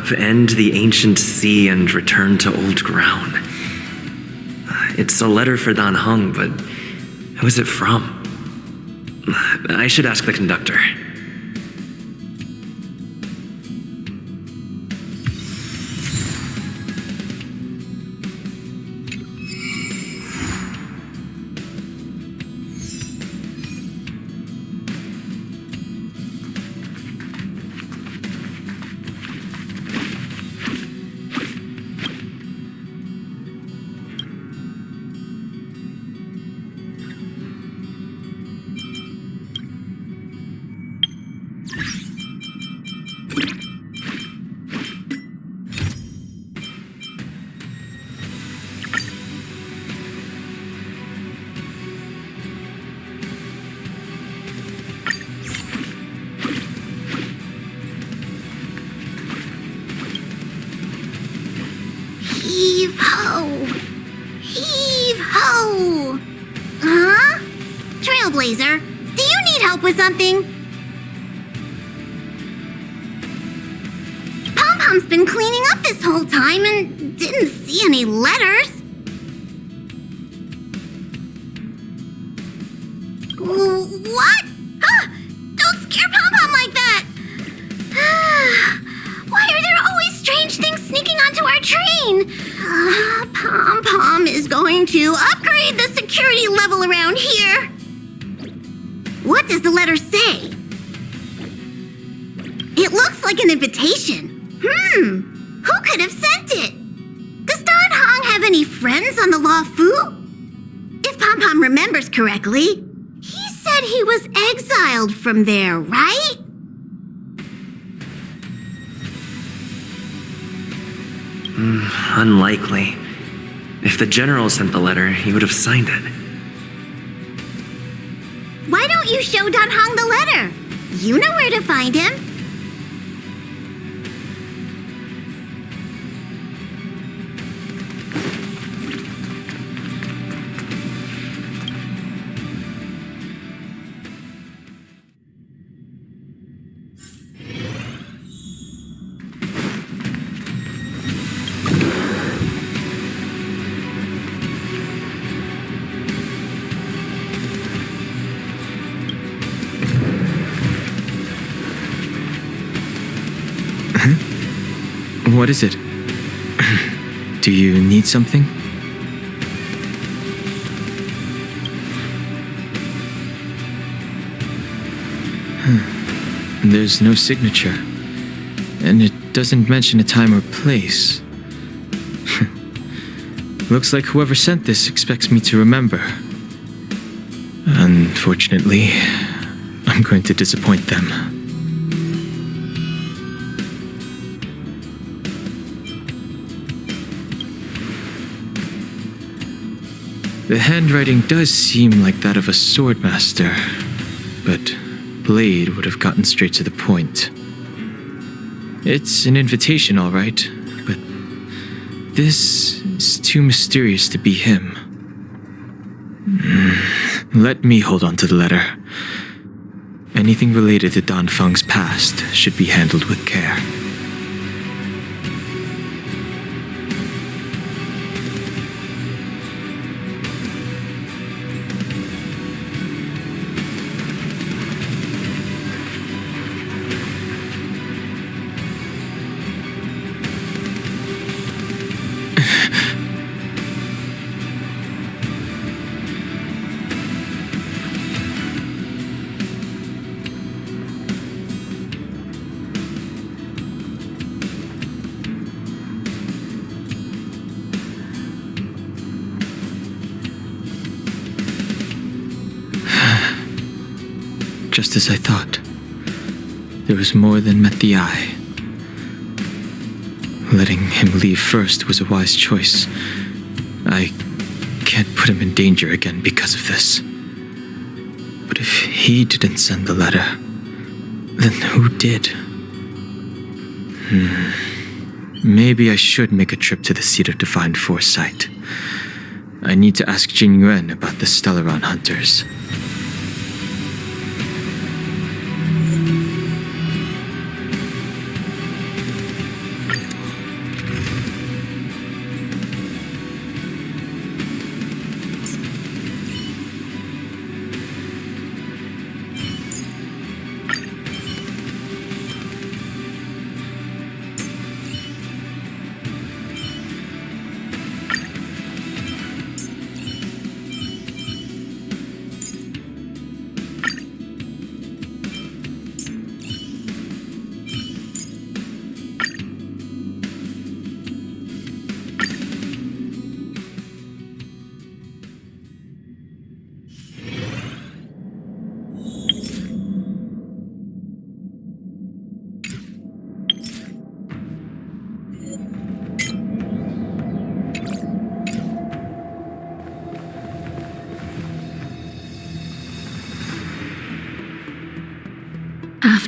upend the ancient sea and return to old ground. It's a letter for Dan Heng, but who is it from? I should ask the conductor. Heave ho! Heave ho! Huh? Trailblazer, do you need help with something? Pom-Pom's been cleaning up this whole time and didn't see any letters. What? Huh? Don't scare Pom-Pom like that! Why are there always strange things sneaking onto our train? Pom-Pom is going to upgrade the security level around here. What does the letter say? It looks like an invitation. Who could have sent it? Does Dan Heng have any friends on the Law Fu? If Pom-Pom remembers correctly, he said he was exiled from there, right? Unlikely. If the general sent the letter, he would have signed it. Why don't you show Dan Heng the letter? You know where to find him. What is it? Do you need something? There's no signature, and it doesn't mention a time or place. Looks like whoever sent this expects me to remember. Unfortunately, I'm going to disappoint them. The handwriting does seem like that of a swordmaster, but Blade would have gotten straight to the point. It's an invitation, all right, but this is too mysterious to be him. Let me hold on to the letter. Anything related to Dan Feng's past should be handled with care. Just as I thought. There was more than met the eye. Letting him leave first was a wise choice. I can't put him in danger again because of this. But if he didn't send the letter, then who did? Maybe I should make a trip to the seat of Divine Foresight. I need to ask Jing Yuan about the Stellaron hunters.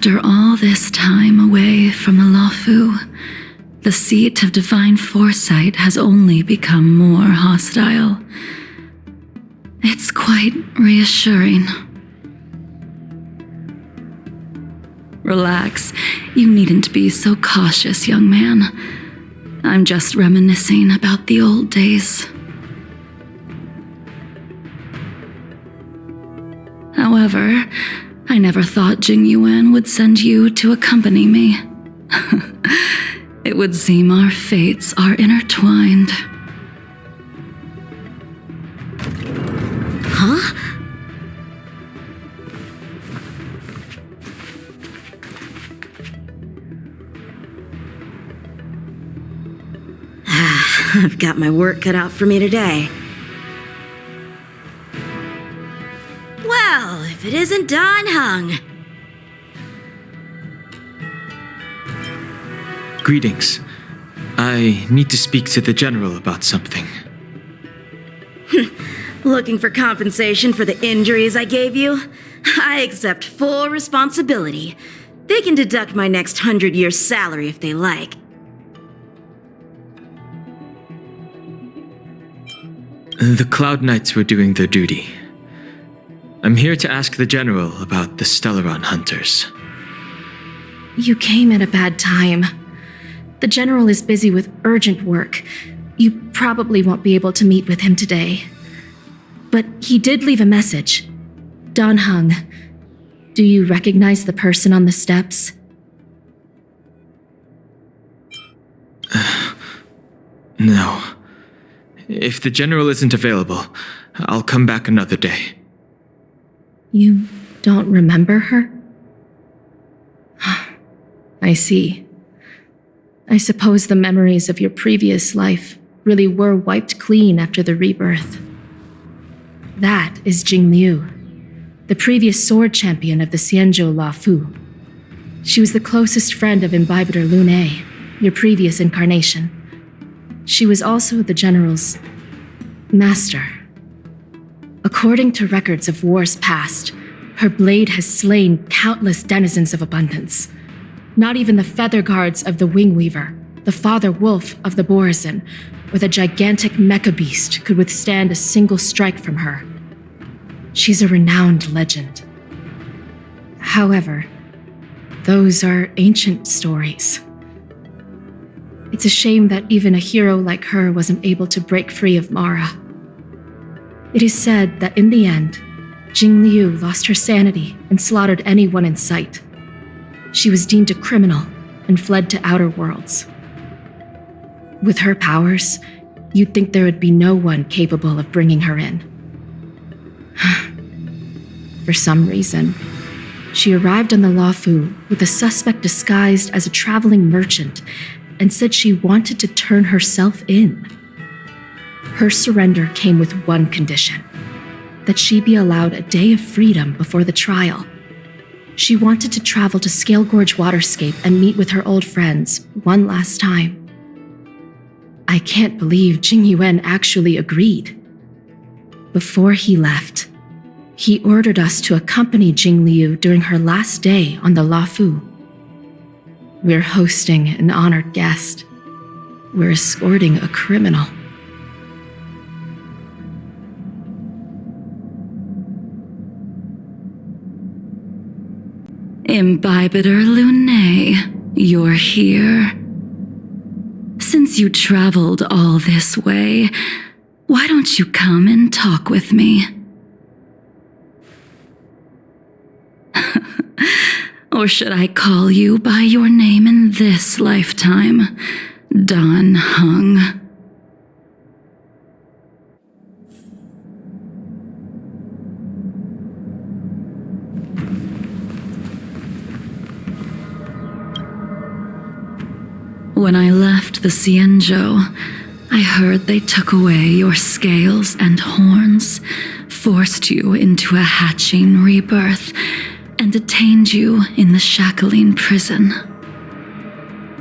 After all this time away from the Luofu, the seat of Divine Foresight has only become more hostile. It's quite reassuring. Relax. You needn't be so cautious, young man. I'm just reminiscing about the old days. However, I never thought Jing Yuan would send you to accompany me. It would seem our fates are intertwined. Huh? I've got my work cut out for me today. Well, if it isn't Dan Heng. Greetings. I need to speak to the general about something. Looking for compensation for the injuries I gave you? I accept full responsibility. They can deduct my next 100-year salary if they like. The Cloud Knights were doing their duty. I'm here to ask the general about the Stellaron hunters. You came at a bad time. The general is busy with urgent work. You probably won't be able to meet with him today. But he did leave a message. Dan Heng, do you recognize the person on the steps? No. If the general isn't available, I'll come back another day. You don't remember her? I see. I suppose the memories of your previous life really were wiped clean after the rebirth. That is Jingliu, the previous sword champion of the Xianzhou Luofu. She was the closest friend of Imbibitor Lune, your previous incarnation. She was also the general's master. According to records of wars past, her blade has slain countless denizens of abundance. Not even the feather guards of the Wingweaver, the father wolf of the Borazon, or the gigantic mecha beast could withstand a single strike from her. She's a renowned legend. However, those are ancient stories. It's a shame that even a hero like her wasn't able to break free of Mara. It is said that in the end, Jingliu lost her sanity and slaughtered anyone in sight. She was deemed a criminal and fled to outer worlds. With her powers, you'd think there would be no one capable of bringing her in. For some reason, she arrived on the Luofu with a suspect disguised as a traveling merchant and said she wanted to turn herself in. Her surrender came with one condition, that she be allowed a day of freedom before the trial. She wanted to travel to Scale Gorge Waterscape and meet with her old friends one last time. I can't believe Jing Yuan actually agreed. Before he left, he ordered us to accompany Jingliu during her last day on the Luofu. We're hosting an honored guest. We're escorting a criminal. Imbibitor Lune, you're here. Since you traveled all this way, why don't you come and talk with me? Or should I call you by your name in this lifetime, Dan Heng? When I left the Xianzhou, I heard they took away your scales and horns, forced you into a hatching rebirth, and detained you in the shackling prison.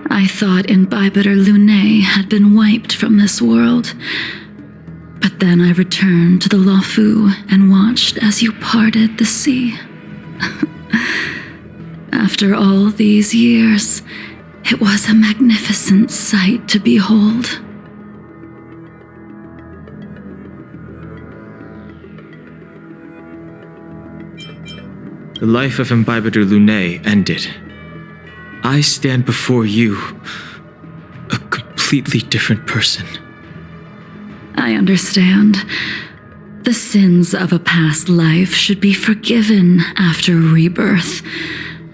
I thought Imbibitor Lune had been wiped from this world, but then I returned to the Luofu and watched as you parted the sea. After all these years, it was a magnificent sight to behold. The life of Imbibitor Lunae ended. I stand before you, a completely different person. I understand. The sins of a past life should be forgiven after rebirth.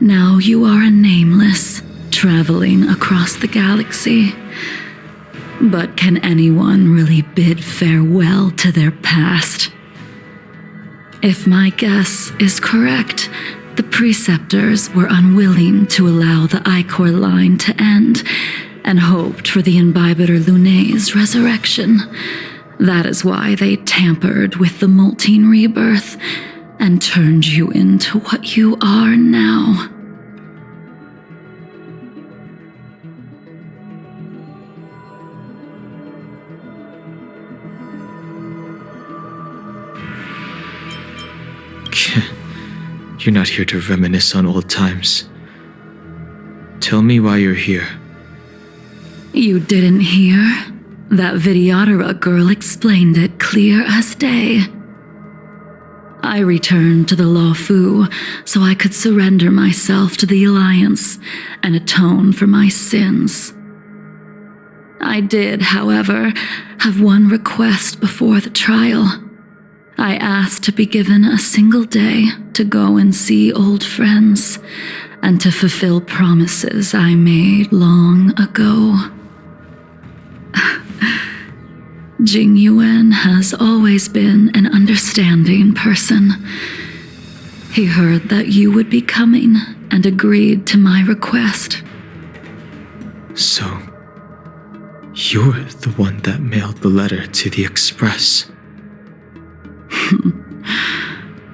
Now you are a nameless, traveling across the galaxy. But can anyone really bid farewell to their past? If my guess is correct, the preceptors were unwilling to allow the Ichor line to end and hoped for the Imbibitor Lunae's resurrection. That is why they tampered with the molting rebirth and turned you into what you are now. You're not here to reminisce on old times. Tell me why you're here. You didn't hear? That Vidyadhara girl explained it clear as day. I returned to the Luofu so I could surrender myself to the Alliance and atone for my sins. I did, however, have one request before the trial. I asked to be given a single day to go and see old friends and to fulfill promises I made long ago. Jing Yuan has always been an understanding person. He heard that you would be coming and agreed to my request. So, you're the one that mailed the letter to the Express.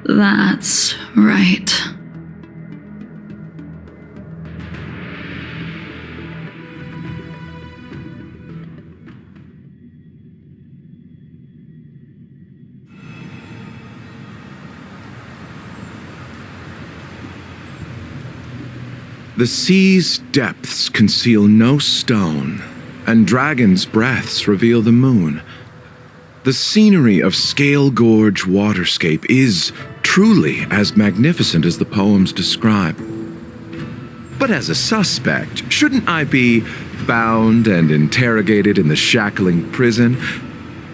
That's right. The sea's depths conceal no stone, and dragons' breaths reveal the moon. The scenery of Scale Gorge waterscape is truly as magnificent as the poems describe. But as a suspect, shouldn't I be bound and interrogated in the shackling prison?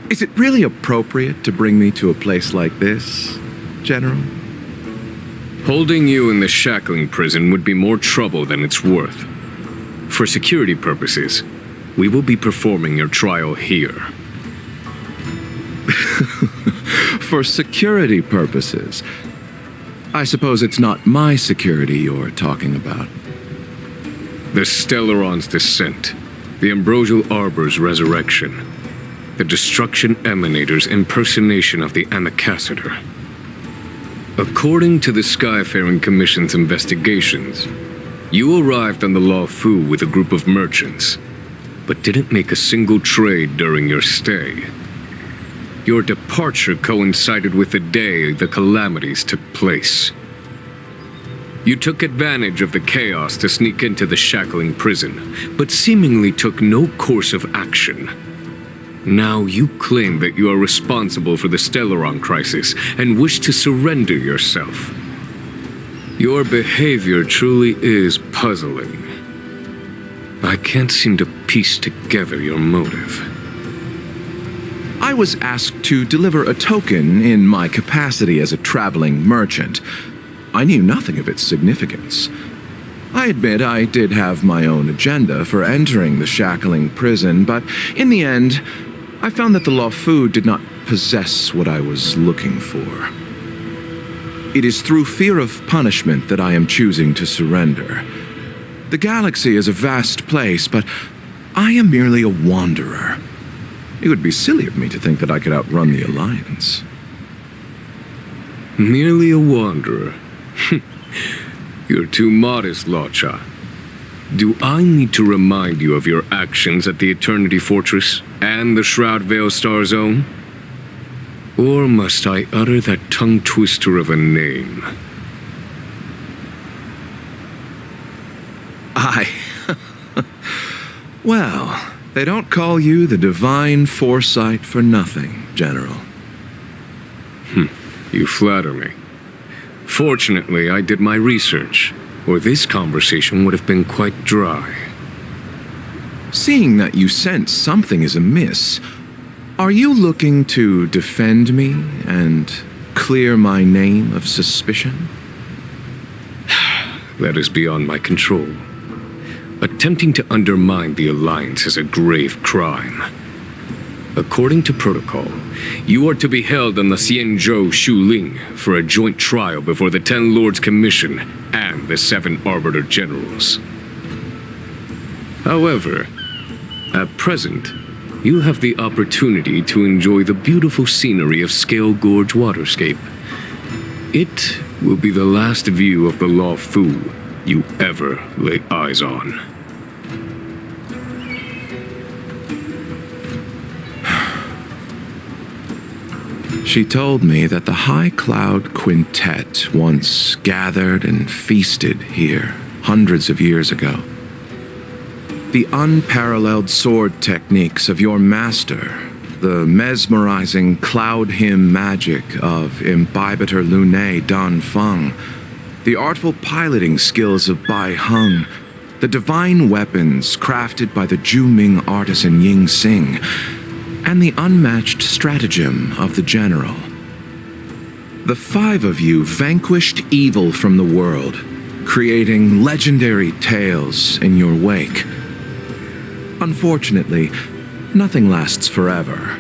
Is it really appropriate to bring me to a place like this, General? Holding you in the shackling prison would be more trouble than it's worth. For security purposes, we will be performing your trial here. For security purposes? I suppose it's not my security you're talking about. The Stellaron's descent, the Ambrosial Arbor's resurrection, the Destruction Emanator's impersonation of the Amicassator. According to the Skyfaring Commission's investigations, you arrived on the Luofu with a group of merchants, but didn't make a single trade during your stay. Your departure coincided with the day the calamities took place. You took advantage of the chaos to sneak into the shackling prison, but seemingly took no course of action. Now you claim that you are responsible for the Stellaron crisis and wish to surrender yourself. Your behavior truly is puzzling. I can't seem to piece together your motive. I was asked to deliver a token in my capacity as a traveling merchant. I knew nothing of its significance. I admit I did have my own agenda for entering the shackling prison, but in the end, I found that the Luofu did not possess what I was looking for. It is through fear of punishment that I am choosing to surrender. The galaxy is a vast place, but I am merely a wanderer. It would be silly of me to think that I could outrun the Alliance. Merely a wanderer? You're too modest, Locha. Do I need to remind you of your actions at the Eternity Fortress and the Shroud Veil Star Zone? Or must I utter that tongue twister of a name? I... Well, they don't call you the Divine Foresight for nothing, General. You flatter me. Fortunately, I did my research, or this conversation would have been quite dry. Seeing that you sense something is amiss, are you looking to defend me and clear my name of suspicion? That is beyond my control. Attempting to undermine the Alliance is a grave crime. According to protocol, you are to be held on the Xianzhou Shuling for a joint trial before the Ten Lords Commission and the 7 Arbiter Generals. However, at present, you have the opportunity to enjoy the beautiful scenery of Scale Gorge Waterscape. It will be the last view of the Law Fu you ever lay eyes on. She told me that the High Cloud Quintet once gathered and feasted here hundreds of years ago. The unparalleled sword techniques of your master, the mesmerizing cloud hymn magic of Imbibitor Lunae Dan Feng, the artful piloting skills of Bai Heng, the divine weapons crafted by the Juming artisan Ying Xing, and the unmatched stratagem of the General. The 5 of you vanquished evil from the world, creating legendary tales in your wake. Unfortunately, nothing lasts forever,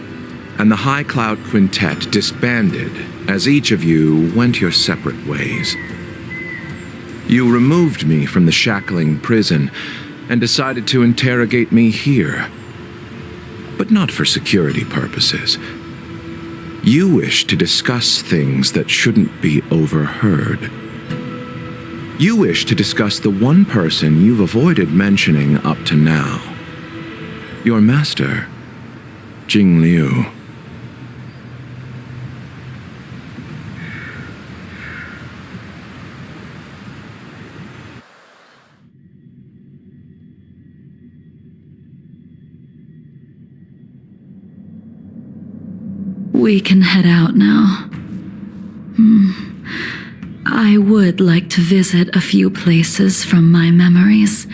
and the High Cloud Quintet disbanded as each of you went your separate ways. You removed me from the shackling prison and decided to interrogate me here. But not for security purposes. You wish to discuss things that shouldn't be overheard. You wish to discuss the one person you've avoided mentioning up to now. Your master, Jingliu. We can head out now. I would like to visit a few places from my memories,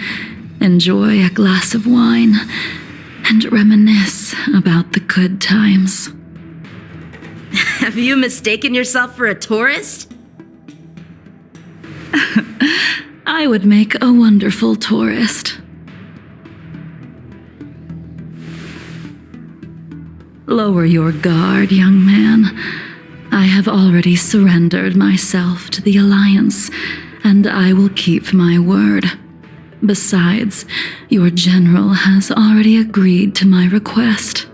enjoy a glass of wine, and reminisce about the good times. Have you mistaken yourself for a tourist? I would make a wonderful tourist. Lower your guard, young man. I have already surrendered myself to the Alliance, and I will keep my word. Besides, your general has already agreed to my request.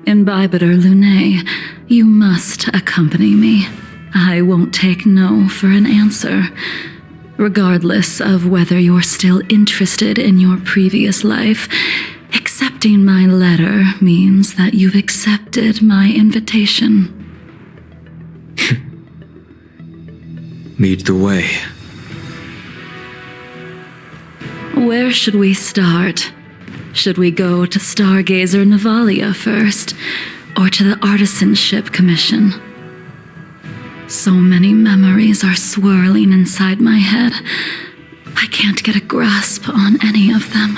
Imbibitor Lunae, you must accompany me. I won't take no for an answer. Regardless of whether you're still interested in your previous life, accepting my letter means that you've accepted my invitation. Lead the way. Where should we start? Should we go to Stargazer Navalia first, or to the Artisanship Commission? So many memories are swirling inside my head. I can't get a grasp on any of them.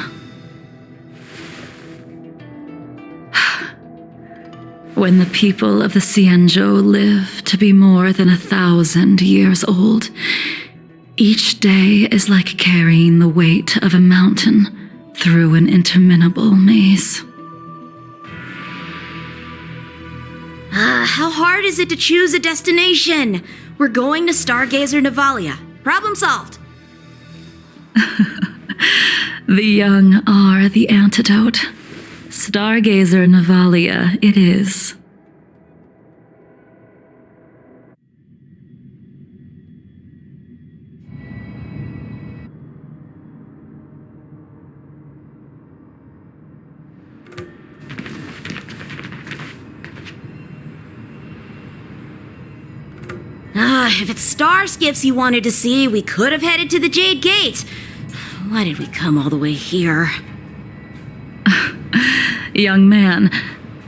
When the people of the Xianzhou live to be more than 1,000 years old, each day is like carrying the weight of a mountain through an interminable maze. How hard is it to choose a destination? We're going to Stargazer Navalia. Problem solved. The young are the antidote. Stargazer Navalia it is. If it's star skiffs you wanted to see, we could have headed to the Jade Gate. Why did we come all the way here? Young man,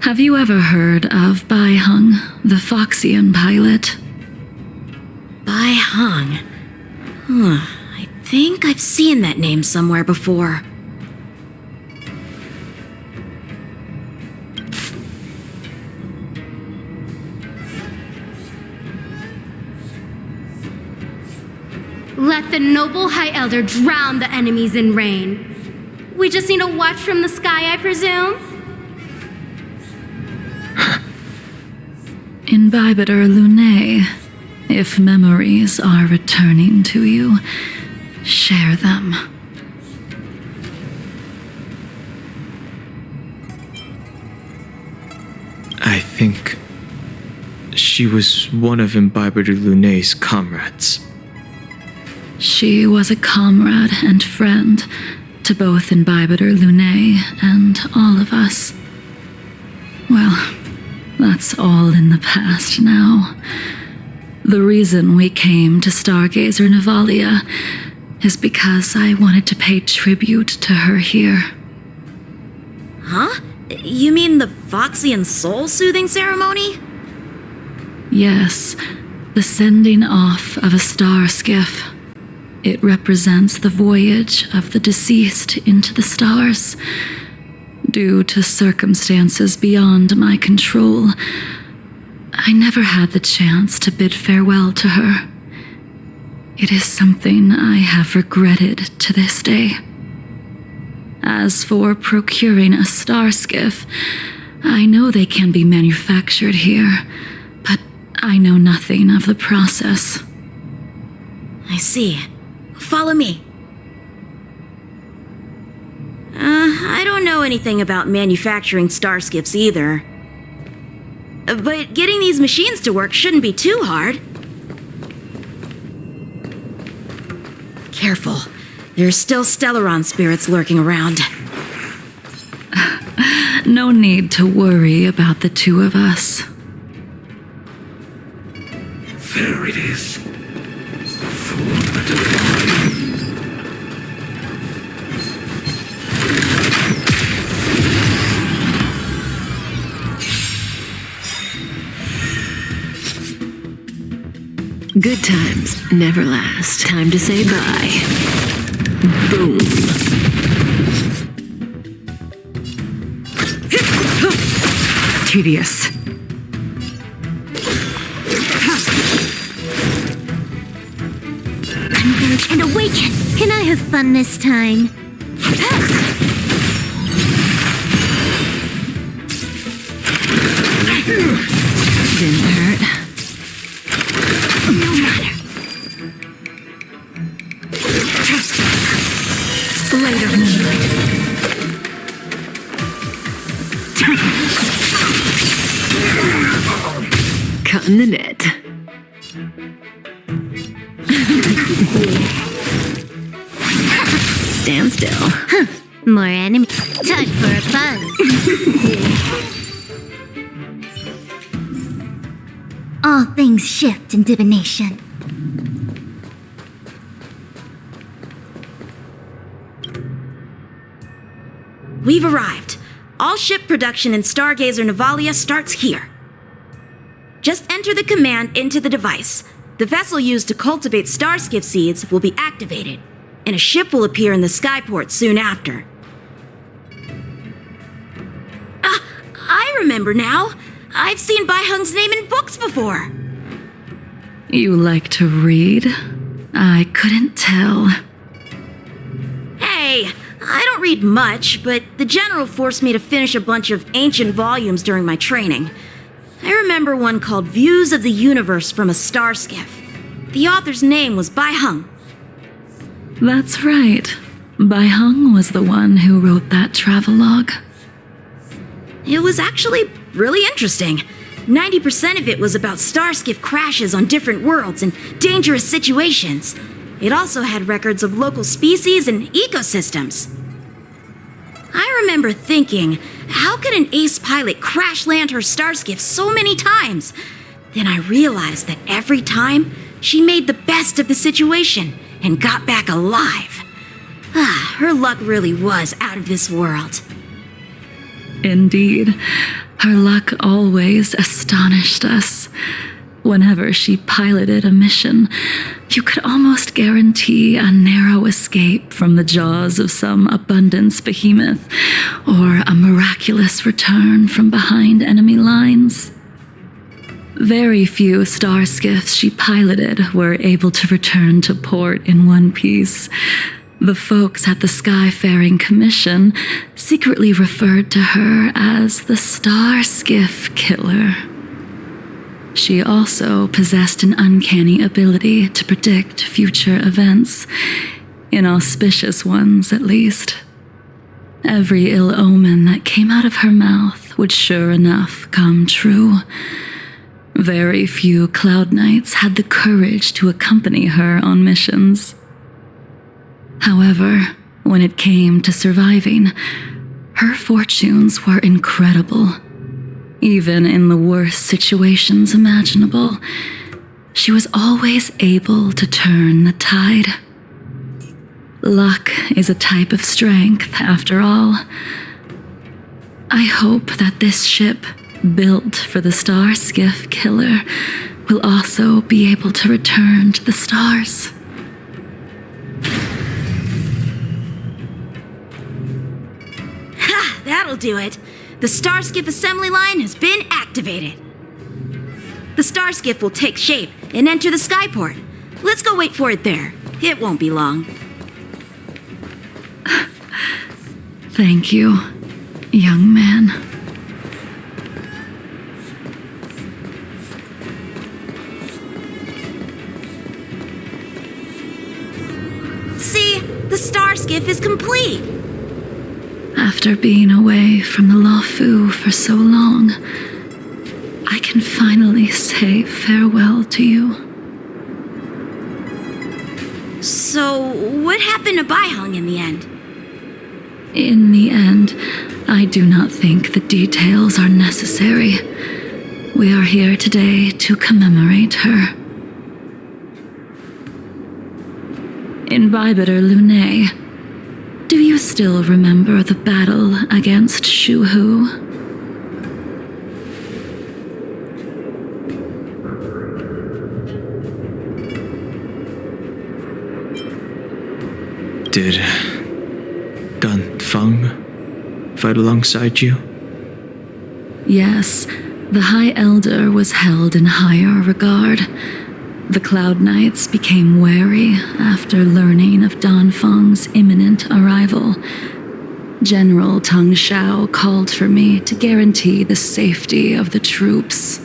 have you ever heard of Bai Heng, the Foxian pilot? Bai Heng. I think I've seen that name somewhere before. Let the noble High Elder drown the enemies in rain. We just need a watch from the sky, I presume? Imbibitor Lunae, if memories are returning to you, share them. I think she was one of Imbibitor Lunae's comrades. She was a comrade and friend to both Imbibitor Lunae and all of us. Well, that's all in the past now. The reason we came to Stargazer Navalia is because I wanted to pay tribute to her here. Huh? You mean the Foxian soul-soothing ceremony? Yes, the sending off of a star skiff. It represents the voyage of the deceased into the stars. Due to circumstances beyond my control, I never had the chance to bid farewell to her. It is something I have regretted to this day. As for procuring a star skiff, I know they can be manufactured here, but I know nothing of the process. I see. Follow me. I don't know anything about manufacturing star skiffs either. But getting these machines to work shouldn't be too hard. Careful. There are still Stellaron spirits lurking around. No need to worry about the two of us. There it is. For the divine. Good times never last. Time to say bye. Boom. Tedious. Converge and awaken! Can I have fun this time? Didn't hurt. No matter. Later, Moonlight. Cutting the net. Stand still. More enemy. Time for a buzz. All things shift in divination. We've arrived. All ship production in Stargazer Navalia starts here. Just enter the command into the device. The vessel used to cultivate starskiff seeds will be activated, and a ship will appear in the skyport soon after. I remember now. I've seen Bai Heng's name in books before. You like to read? I couldn't tell. Hey, I don't read much, but the General forced me to finish a bunch of ancient volumes during my training. I remember one called Views of the Universe from a Star Skiff. The author's name was Bai Heng. That's right. Bai Heng was the one who wrote that travelogue. It was actually really interesting. 90% of it was about starskiff crashes on different worlds and dangerous situations. It also had records of local species and ecosystems. I remember thinking, how could an ace pilot crash land her starskiff so many times? Then I realized that every time, she made the best of the situation and got back alive. Her luck really was out of this world. Indeed, her luck always astonished us. Whenever she piloted a mission, you could almost guarantee a narrow escape from the jaws of some abundance behemoth, or a miraculous return from behind enemy lines. Very few star skiffs she piloted were able to return to port in one piece. The folks at the Skyfaring Commission secretly referred to her as the Star Skiff Killer. She also possessed an uncanny ability to predict future events, inauspicious ones at least. Every ill omen that came out of her mouth would sure enough come true. Very few Cloud Knights had the courage to accompany her on missions. However, when it came to surviving, her fortunes were incredible. Even in the worst situations imaginable, she was always able to turn the tide. Luck is a type of strength, after all. I hope that this ship, built for the Star Skiff Killer, will also be able to return to the stars. Ha! That'll do it. The Starskiff assembly line has been activated. The Starskiff will take shape and enter the skyport. Let's go wait for it there. It won't be long. Thank you, young man. See, the Starskiff is complete. After being away from the Luofu for so long, I can finally say farewell to you. So, what happened to Bai Heng in the end? In the end, I do not think the details are necessary. We are here today to commemorate her. Imbibitor Lune, do you still remember the battle against Shu Hu? Did Dan Feng fight alongside you? Yes, the High Elder was held in higher regard. The Cloud Knights became wary after learning of Dan Feng's imminent arrival. General Teng Shao called for me to guarantee the safety of the troops.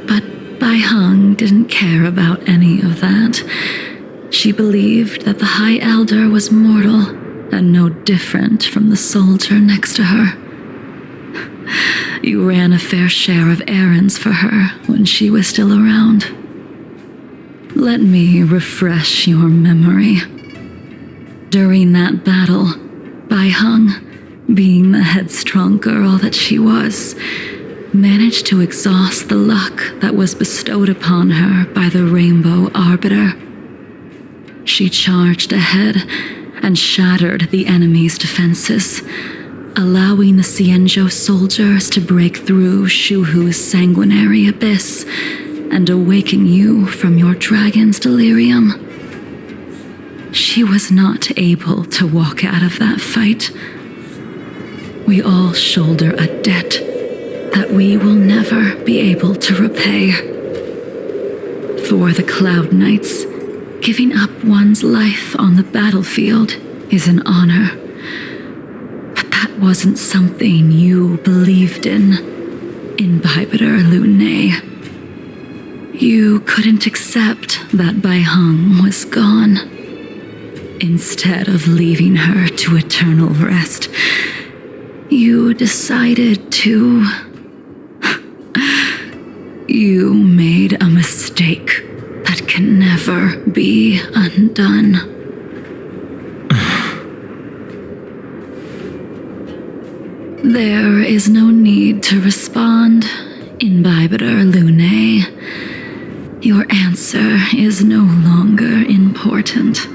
But Bai Heng didn't care about any of that. She believed that the High Elder was mortal and no different from the soldier next to her. You ran a fair share of errands for her when she was still around. Let me refresh your memory. During that battle, Bai Heng, being the headstrong girl that she was, managed to exhaust the luck that was bestowed upon her by the Rainbow Arbiter. She charged ahead and shattered the enemy's defenses, allowing the Xianzhou soldiers to break through Shu Hu's sanguinary abyss and awaken you from your dragon's delirium. She was not able to walk out of that fight. We all shoulder a debt that we will never be able to repay. For the Cloud Knights, giving up one's life on the battlefield is an honor. But that wasn't something you believed in, Imbibitor Lune. You couldn't accept that Bai Heng was gone. Instead of leaving her to eternal rest, you decided to... You made a mistake that can never be undone. There is no need to respond, Imbibitor Lune. Your answer is no longer important.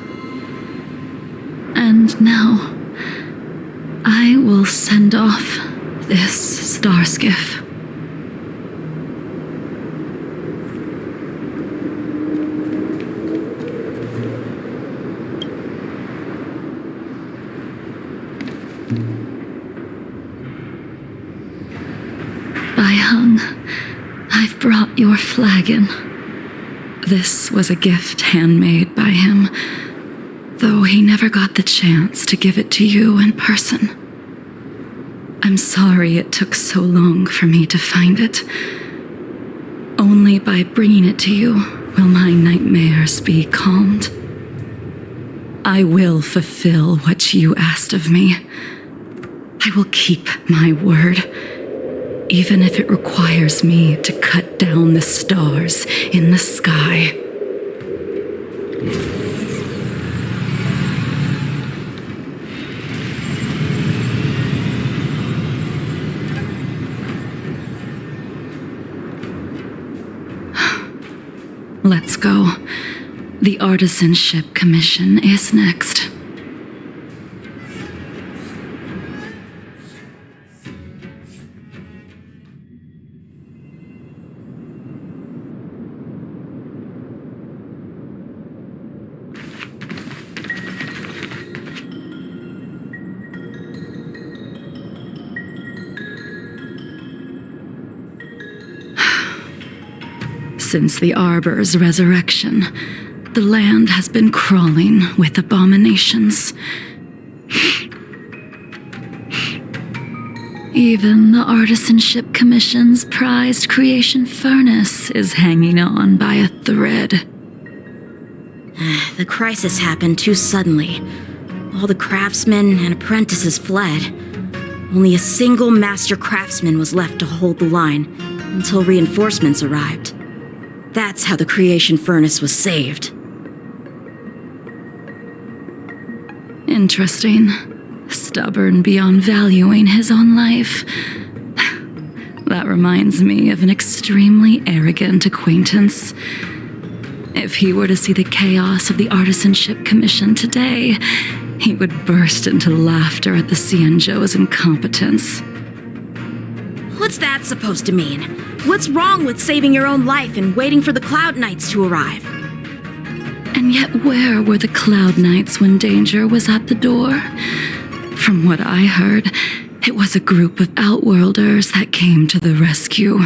skiff. Bai Heng, I've brought your flagon. This was a gift handmade by him, though he never got the chance to give it to you in person. I'm sorry it took so long for me to find it. Only by bringing it to you will my nightmares be calmed. I will fulfill what you asked of me. I will keep my word, even if it requires me to cut down the stars in the sky. Let's go. The Artisanship Commission is next. Since the Arbor's resurrection, the land has been crawling with abominations. Even the Artisanship Commission's prized creation furnace is hanging on by a thread. The crisis happened too suddenly. All the craftsmen and apprentices fled. Only a single master craftsman was left to hold the line until reinforcements arrived. That's how the creation furnace was saved. Interesting. Stubborn beyond valuing his own life. That reminds me of an extremely arrogant acquaintance. If he were to see the chaos of the Artisanship Commission today, he would burst into laughter at the Xianzhou's incompetence. What's that supposed to mean? What's wrong with saving your own life and waiting for the Cloud Knights to arrive? And yet where were the Cloud Knights when danger was at the door? From what I heard, it was a group of Outworlders that came to the rescue.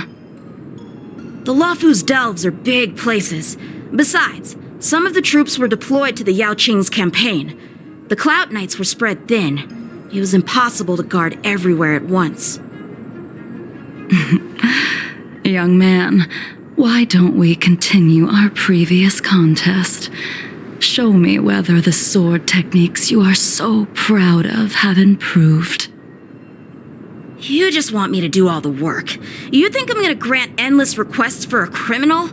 The Luofu's delves are big places. Besides, some of the troops were deployed to the Yao Qing's campaign. The Cloud Knights were spread thin. It was impossible to guard everywhere at once. Young man, why don't we continue our previous contest? Show me whether the sword techniques you are so proud of have improved. You just want me to do all the work. You think I'm gonna grant endless requests for a criminal?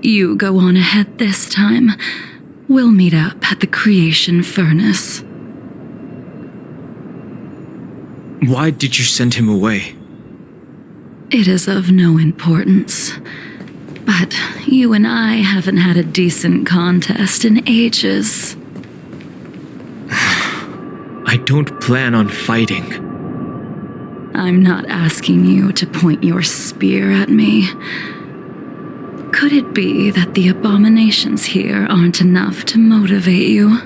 You go on ahead this time. We'll meet up at the creation furnace. Why did you send him away? It is of no importance. But you and I haven't had a decent contest in ages. I don't plan on fighting. I'm not asking you to point your spear at me. Could it be that the abominations here aren't enough to motivate you?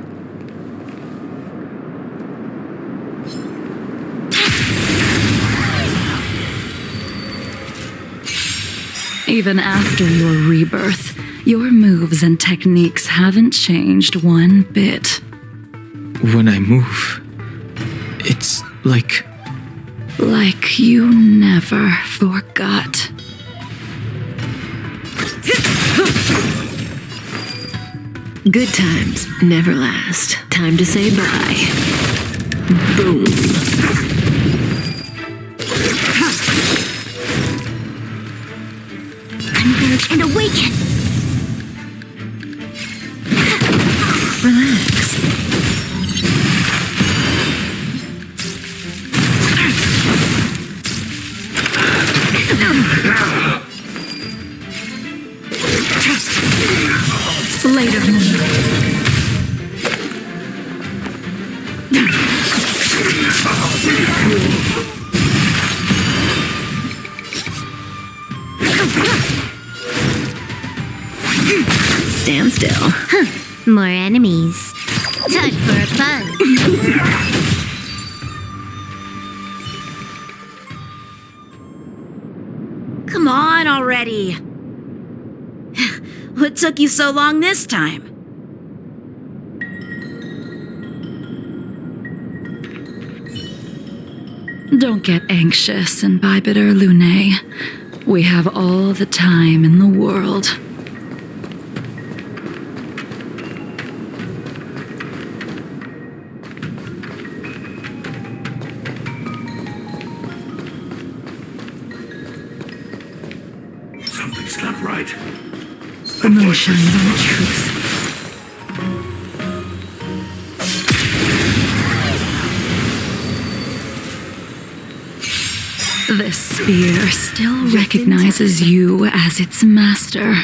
Even after your rebirth, your moves and techniques haven't changed one bit. When I move, it's like... Like you never forgot. Good times never last. Time to say bye. Boom. Converge and awaken! Relax. Later, Stand still. More enemies. Time for a buzz. Come on already! What took you so long this time? Don't get anxious, Imbibitor Lune. We have all the time in the world. Something's not right. The moon shines on the truth. This spear still recognizes you as its master.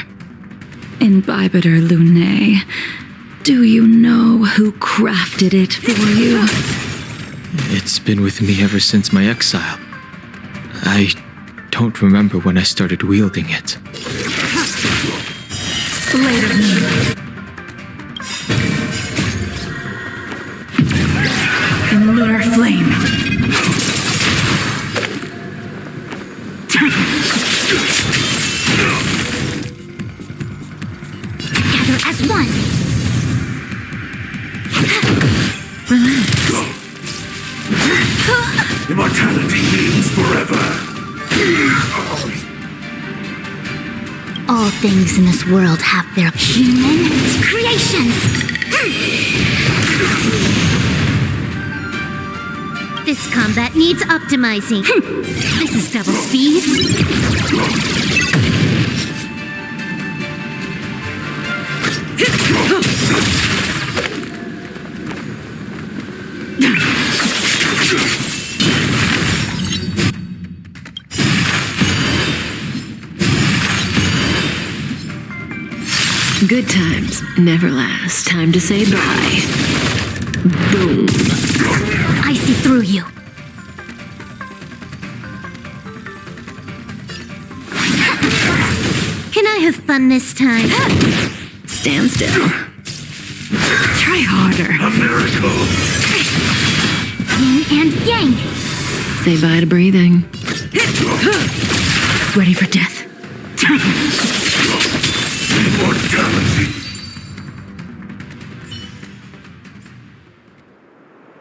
Imbibitor Lune, do you know who crafted it for you? It's been with me ever since my exile. I don't remember when I started wielding it. Later. In lunar flame. Together as one. Immortality means forever. All things in this world have their human creations. This combat needs optimizing. This is double speed. Good times never last. Time to say bye. Boom. I see through you. Can I have fun this time? Stand still. Try harder. A miracle. Yin and yang. Say bye to breathing. Ready for death. Immortality.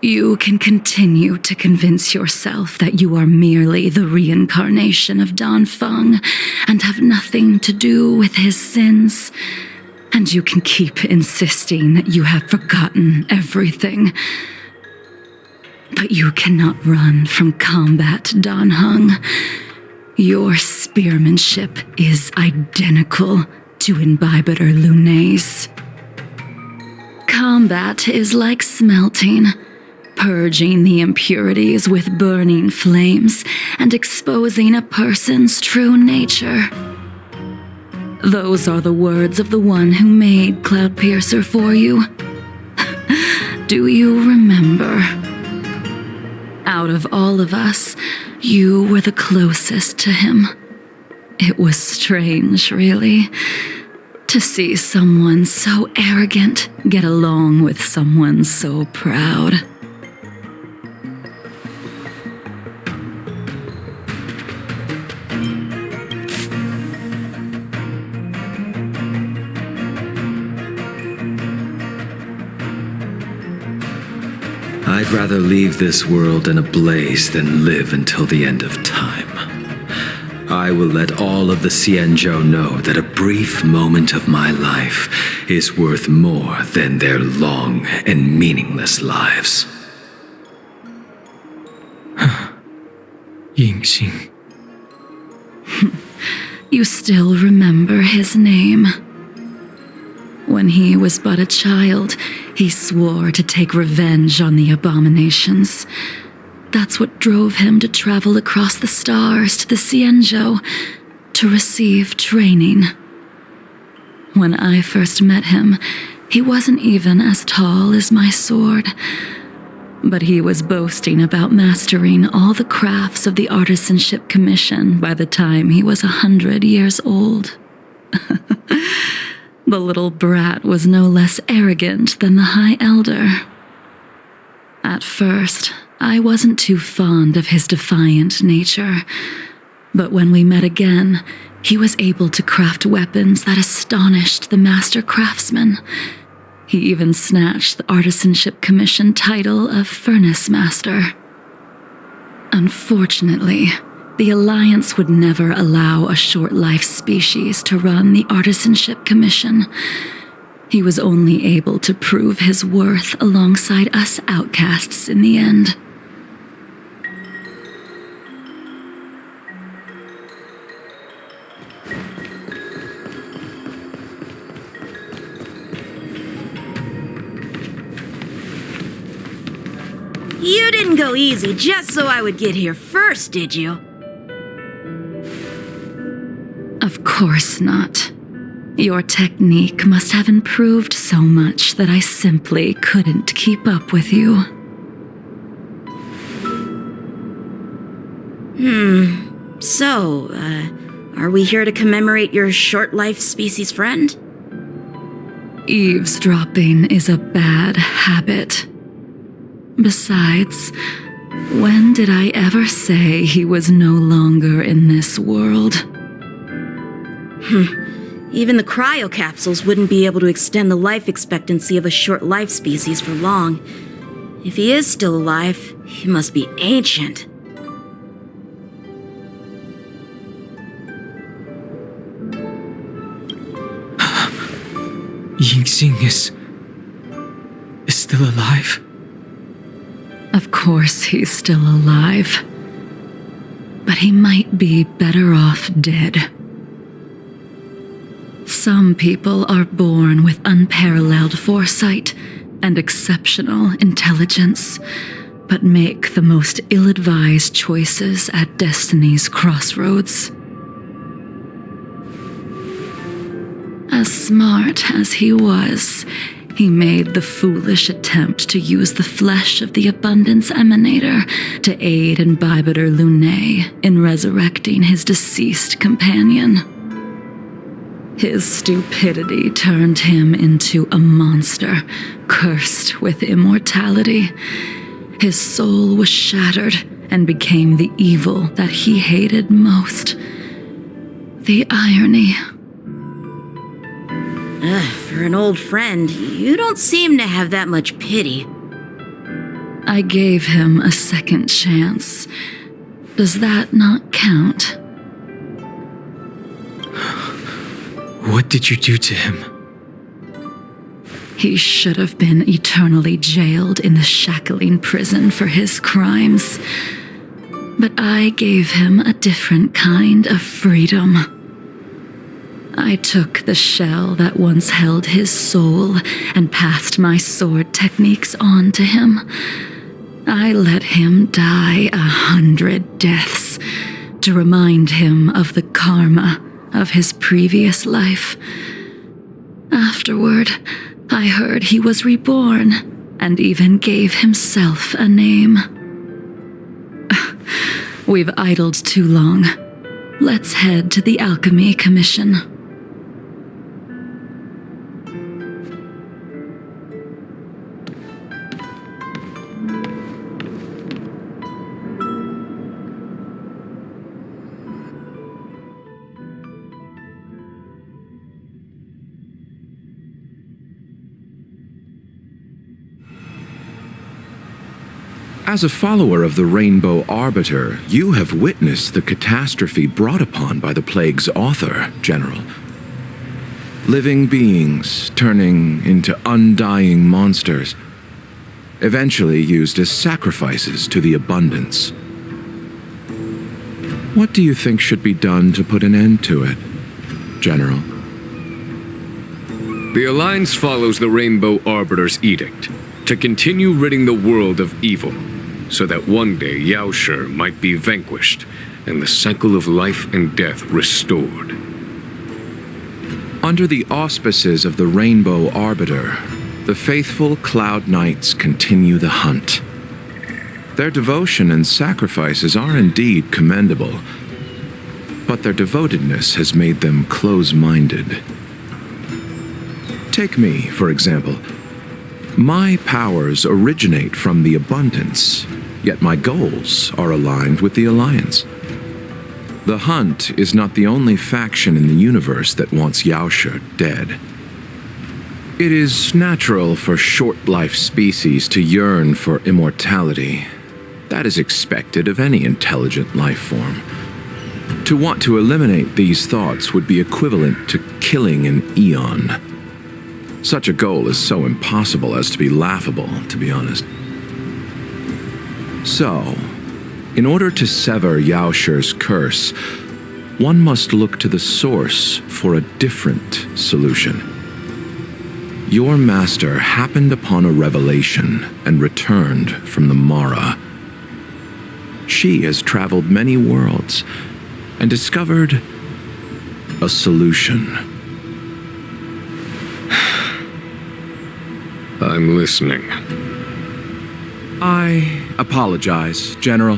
You can continue to convince yourself that you are merely the reincarnation of Dan Feng and have nothing to do with his sins. And you can keep insisting that you have forgotten everything. But you cannot run from combat, Dan Heng. Your spearmanship is identical to Imbibitor Lune's. Combat is like smelting, purging the impurities with burning flames and exposing a person's true nature. Those are the words of the one who made Cloudpiercer for you. Do you remember? Out of all of us, you were the closest to him. It was strange, really, to see someone so arrogant get along with someone so proud. I'd rather leave this world in a blaze than live until the end of time. I will let all of the Xianzhou know that a brief moment of my life is worth more than their long and meaningless lives. Yingxing. You still remember his name. When he was but a child, he swore to take revenge on the abominations. That's what drove him to travel across the stars to the Xianzhou to receive training. When I first met him, he wasn't even as tall as my sword, but he was boasting about mastering all the crafts of the Artisanship Commission by the time he was 100 years old. The little brat was no less arrogant than the High Elder. At first, I wasn't too fond of his defiant nature, but when we met again, he was able to craft weapons that astonished the master craftsman. He even snatched the Artisanship Commission title of Furnace Master. Unfortunately, the Alliance would never allow a short-life species to run the Artisanship Commission. He was only able to prove his worth alongside us outcasts in the end. You didn't go easy just so I would get here first, did you? Of course not. Your technique must have improved so much that I simply couldn't keep up with you. So, are we here to commemorate your short-life species friend? Eavesdropping is a bad habit. Besides, when did I ever say he was no longer in this world? Even the cryocapsules wouldn't be able to extend the life expectancy of a short-life species for long. If he is still alive, he must be ancient. Yingxing is still alive? Of course he's still alive. But he might be better off dead. Some people are born with unparalleled foresight and exceptional intelligence, but make the most ill-advised choices at destiny's crossroads. As smart as he was, he made the foolish attempt to use the flesh of the Abundance Emanator to aid Imbibitor Lunae in resurrecting his deceased companion. His stupidity turned him into a monster, cursed with immortality. His soul was shattered and became the evil that he hated most. The irony. For an old friend, you don't seem to have that much pity. I gave him a second chance. Does that not count? What did you do to him? He should have been eternally jailed in the shackling prison for his crimes. But I gave him a different kind of freedom. I took the shell that once held his soul and passed my sword techniques on to him. I let him die 100 deaths to remind him of the karma of his previous life. Afterward, I heard he was reborn and even gave himself a name. We've idled too long. Let's head to the Alchemy Commission. As a follower of the Rainbow Arbiter, you have witnessed the catastrophe brought upon by the plague's author, General. Living beings turning into undying monsters, eventually used as sacrifices to the Abundance. What do you think should be done to put an end to it, General? The Alliance follows the Rainbow Arbiter's edict to continue ridding the world of evil, so that one day Yaoshi might be vanquished and the cycle of life and death restored. Under the auspices of the Rainbow Arbiter, the faithful Cloud Knights continue the hunt. Their devotion and sacrifices are indeed commendable, but their devotedness has made them close-minded. Take me, for example. My powers originate from the abundance, yet my goals are aligned with the Alliance. The Hunt is not the only faction in the universe that wants Yaoshe dead. It is natural for short-life species to yearn for immortality. That is expected of any intelligent life form. To want to eliminate these thoughts would be equivalent to killing an eon. Such a goal is so impossible as to be laughable, to be honest. So, in order to sever Yaoshe's curse, one must look to the source for a different solution. Your master happened upon a revelation and returned from the Mara. She has traveled many worlds and discovered a solution. I'm listening. I apologize, General.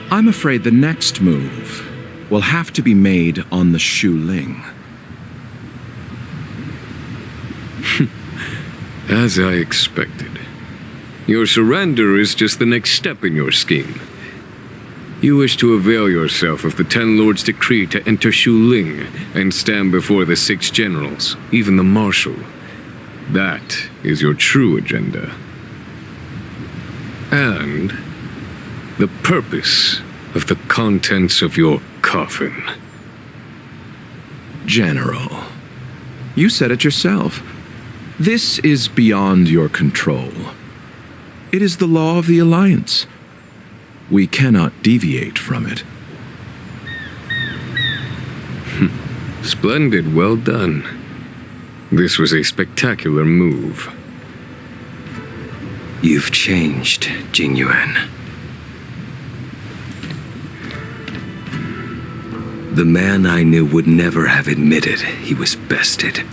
I'm afraid the next move will have to be made on the Shu Ling. As I expected. Your surrender is just the next step in your scheme. You wish to avail yourself of the Ten Lords' decree to enter Shu Ling and stand before the 6 generals, even the Marshal. That is your true agenda. And the purpose of the contents of your coffin. General, you said it yourself. This is beyond your control. It is the law of the Alliance. We cannot deviate from it. Splendid, well done. This was a spectacular move. You've changed, Jing Yuan. The man I knew would never have admitted he was bested.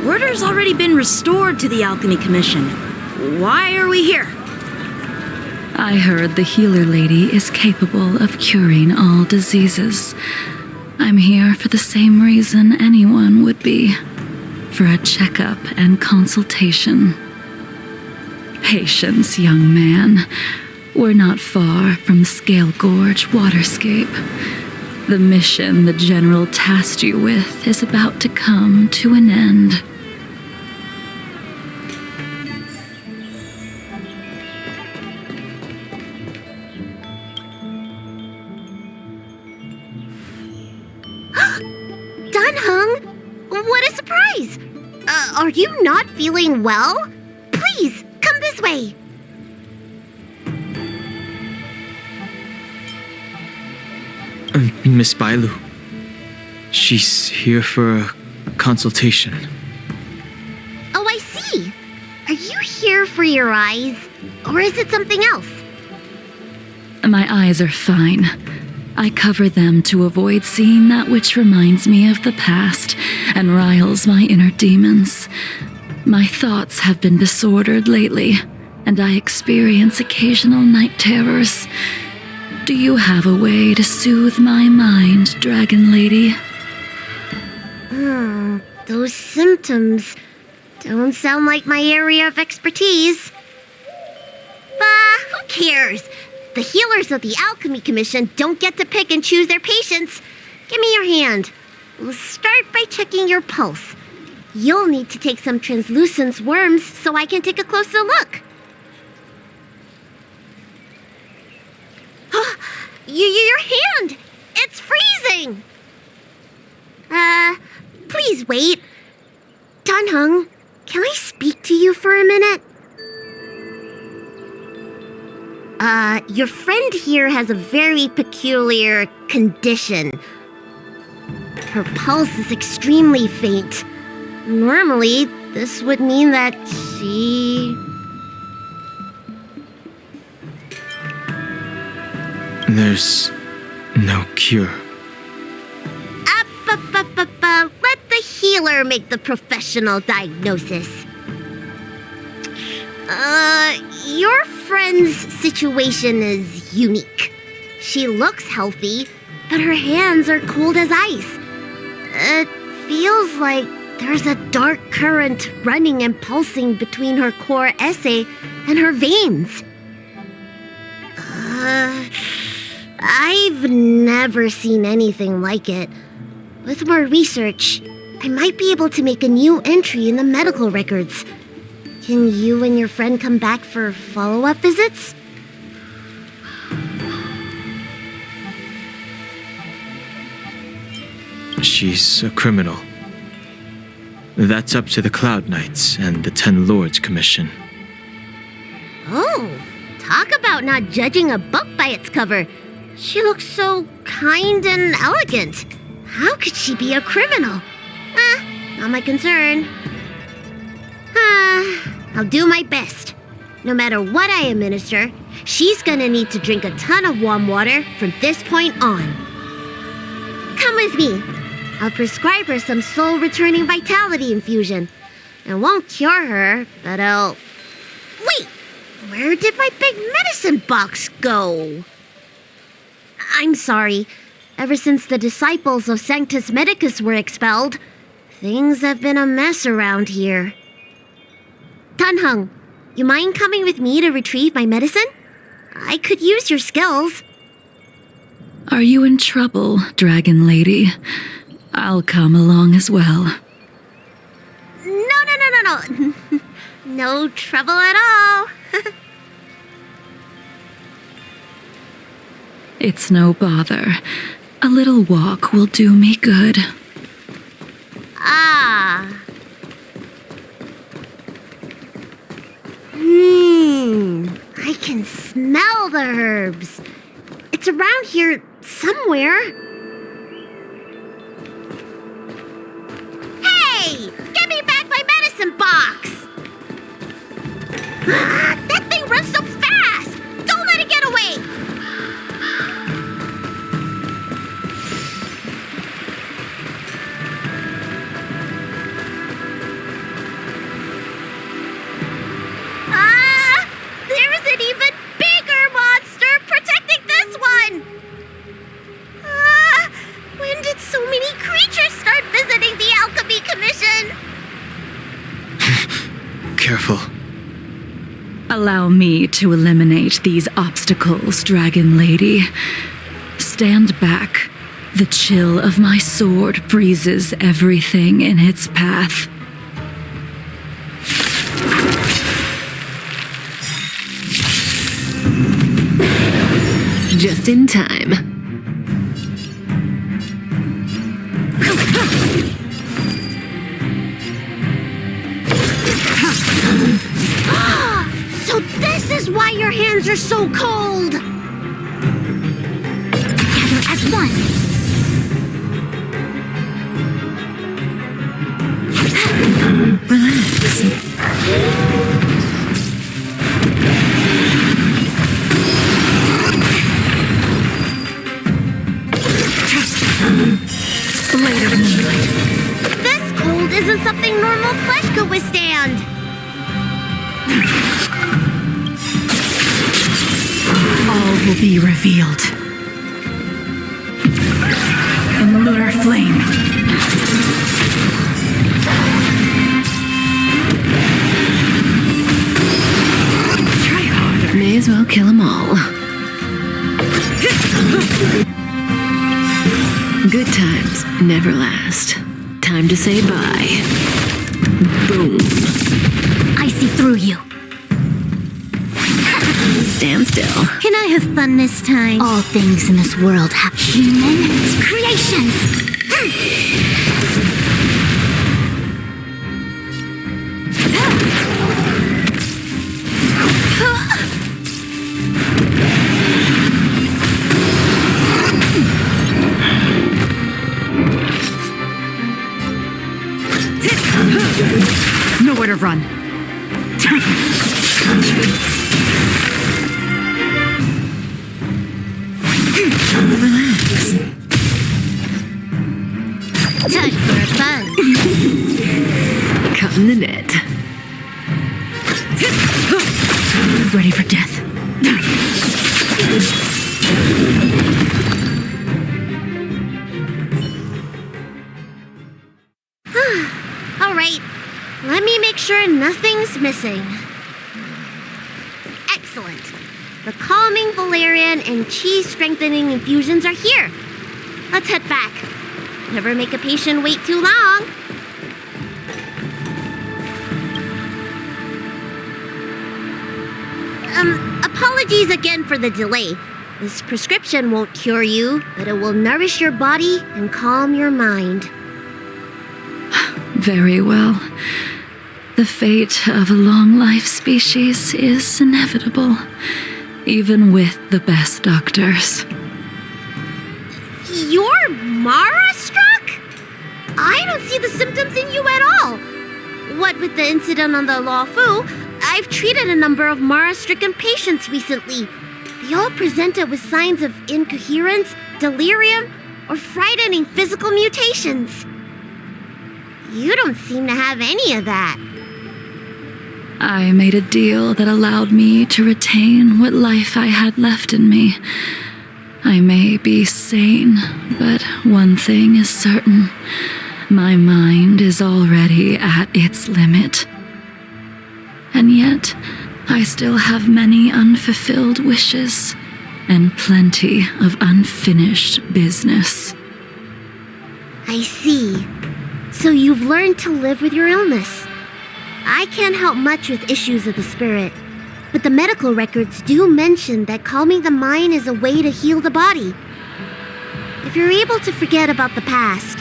Order's already been restored to the Alchemy Commission. Why are we here? I heard the healer lady is capable of curing all diseases. I'm here for the same reason anyone would be. For a checkup and consultation. Patience, young man. We're not far from Scale Gorge waterscape. The mission the General tasked you with is about to come to an end. Dan Heng, what a surprise! Are you not feeling well? Please, come this way. Miss Bailu. She's here for a consultation. Oh, I see. Are you here for your eyes? Or is it something else? My eyes are fine. I cover them to avoid seeing that which reminds me of the past and riles my inner demons. My thoughts have been disordered lately, and I experience occasional night terrors. Do you have a way to soothe my mind, Dragon Lady? Those symptoms don't sound like my area of expertise. Who cares? The healers of the Alchemy Commission don't get to pick and choose their patients. Give me your hand. We'll start by checking your pulse. You'll need to take some translucent worms so I can take a closer look. Your hand! It's freezing! Please wait. Dan Heng, can I speak to you for a minute? Your friend here has a very peculiar condition. Her pulse is extremely faint. Normally, this would mean that she... There's no cure. Let the healer make the professional diagnosis. Your friend's situation is unique. She looks healthy, but her hands are cold as ice. It feels like there's a dark current running and pulsing between her core esse and her veins. I've never seen anything like it. With more research, I might be able to make a new entry in the medical records. Can you and your friend come back for follow-up visits? She's a criminal. That's up to the Cloud Knights and the Ten Lords Commission. Oh, talk about not judging a book by its cover. She looks so kind and elegant. How could she be a criminal? Not my concern. I'll do my best. No matter what I administer, she's gonna need to drink a ton of warm water from this point on. Come with me. I'll prescribe her some soul-returning vitality infusion. It won't cure her, but I'll... Wait! Where did my big medicine box go? I'm sorry. Ever since the disciples of Sanctus Medicus were expelled, things have been a mess around here. Dan Heng, you mind coming with me to retrieve my medicine? I could use your skills. Are you in trouble, Dragon Lady? I'll come along as well. No. No trouble at all. It's no bother. A little walk will do me good. I can smell the herbs. It's around here somewhere. Hey! Give me back my medicine box! That thing runs so fast! Don't let it get away! There's an even bigger monster protecting this one! When did so many creatures start visiting the Alchemy Commission? Careful. Allow me to eliminate these obstacles, Dragon Lady. Stand back. The chill of my sword freezes everything in its path. Just in time. So this is why your hands are so cold! Together as one! Relax. Later, Moonlight. This cold isn't something normal flesh could withstand! All will be revealed. In lunar flame. Try harder. May as well kill them all. Good times never last. Time to say bye. Boom. I see through you. Stand still. Can I have fun this time? All things in this world have human creations. have run. Relax. Time for fun. Caught in the net. Ready for death. All right, let me make sure nothing's missing. Excellent. The calming valerian and chi strengthening infusions are here. Let's head back. Never make a patient wait too long. Apologies again for the delay. This prescription won't cure you, but it will nourish your body and calm your mind. Very well. The fate of a long-life species is inevitable, even with the best doctors. You're Mara-struck? I don't see the symptoms in you at all. What with the incident on the Law Fu, I've treated a number of Mara-stricken patients recently. They all presented with signs of incoherence, delirium, or frightening physical mutations. You don't seem to have any of that. I made a deal that allowed me to retain what life I had left in me. I may be sane, but one thing is certain. My mind is already at its limit. And yet, I still have many unfulfilled wishes and plenty of unfinished business. I see. So you've learned to live with your illness. I can't help much with issues of the spirit, but the medical records do mention that calming the mind is a way to heal the body. If you're able to forget about the past,